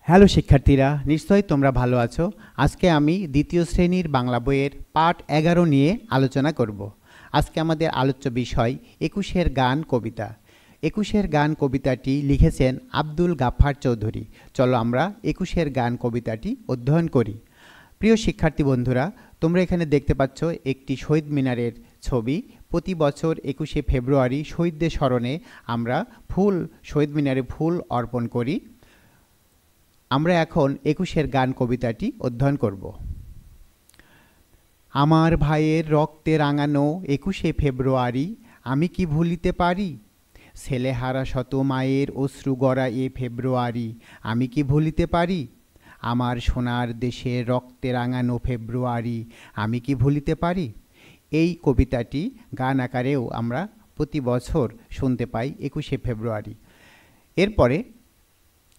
Hello শিক্ষার্থীরা, নিশ্চয়ই তোমরা ভালো আছো। আজকে আমি দ্বিতীয় শ্রেণীর বাংলা বইয়ের পাঠ 11 নিয়ে আলোচনা করব। আজকে আমাদের আলোচ্য বিষয় 21-এর গান কবিতা। 21-এর গান কবিতাটি লিখেছেন আব্দুল গাফফার চৌধুরী। চলো আমরা 21-এর গান কবিতাটি অধ্যয়ন করি। প্রিয় শিক্ষার্থী বন্ধুরা, তোমরা এখানে দেখতে পাচ্ছ একটি শহীদ মিনারের ছবি। প্রতি বছর 21শে ফেব্রুয়ারি শহীদদের স্মরণে আমরা শহীদ মিনারে ফুল অর্পণ করি। আমরা এখন 21-এর গান কবিতাটি অধ্যয়ন করব। আমার ভাইয়ের রক্তে রাঙানো 21শে ফেব্রুয়ারি আমি কি ভুলিতে পারি? ছেলেহারা শত মায়ের অশ্রু গড়া এ ফেব্রুয়ারি আমি কি ভুলিতে পারি? আমার সোনার দেশের রক্তে রাঙানো ফেব্রুয়ারি আমি কি ভুলিতে পারি? এই কবিতাটি গান আকারেও আমরা প্রতি বছর শুনতে পাই 21শে ফেব্রুয়ারি। এরপরে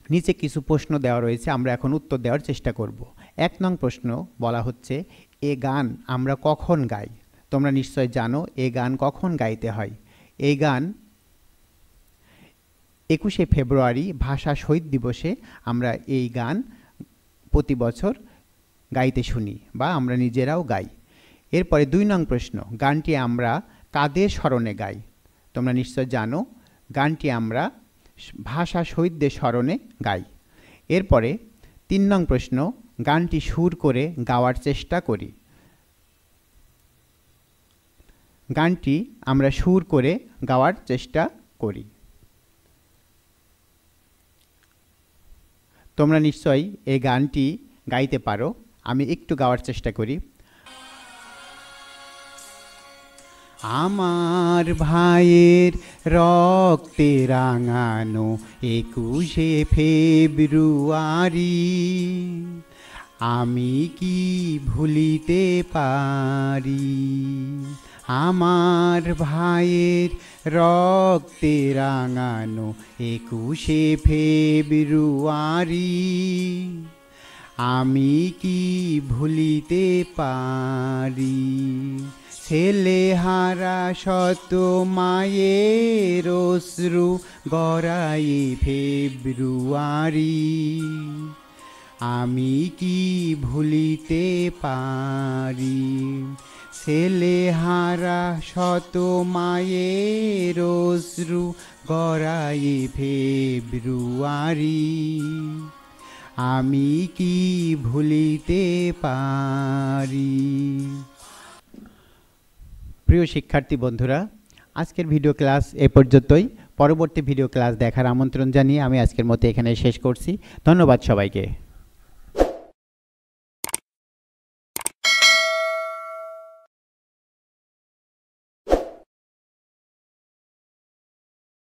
নিচে কিছু প্রশ্ন দেওয়া রয়েছে, আমরা এখন উত্তর দেওয়ার চেষ্টা করব। 1 নং প্রশ্ন বলা হচ্ছে, এ গান আমরা কখন গাই? তোমরা নিশ্চয় জানো এ গান কখন গাইতে হয়। এই গান 21শে ফেব্রুয়ারি ভাষা শহীদ দিবসে আমরা এই গান প্রতি বছর গাইতে শুনি বা আমরা নিজেরাও গাই। এরপরে 2 নং প্রশ্ন, গানটি আমরা কাদের স্মরণে গাই? তোমরা নিশ্চয় জানো গানটি আমরা ভাষা শহীদদের স্মরণে গাই। এরপরে 3 নং প্রশ্ন, গানটি সুর করে গাওয়ার চেষ্টা করি। গানটি আমরা সুর করে গাওয়ার চেষ্টা করি। তোমরা নিশ্চয়ই এই গানটি গাইতে পারো। আমি একটু গাওয়ার চেষ্টা করি। আমার ভাইয়ের রক্তে রাঙানো 21শে ফেব্রুয়ারি আমি কি ভুলিতে পারি? আমার ভাইয়ের রক্তে রাঙানো 21শে ফেব্রুয়ারি আমি কি ভুলিতে পারি? ছেলেহারা শত মায়ের অশ্রু গড়াই ফেব্রুয়ারি আমি কি ভুলিতে পারি? ছেলেহারা শত মায়ের অশ্রু গড়াই ফেব্রুয়ারি আমি কি ভুলিতে পারি? প্রিয় শিক্ষার্থী বন্ধুরা, আজকের ভিডিও ক্লাস এ পর্যন্তই। পরবর্তী ভিডিও ক্লাস দেখার আমন্ত্রণ জানিয়ে আমি আজকের মতো এখানে শেষ করছি। ধন্যবাদ সবাইকে।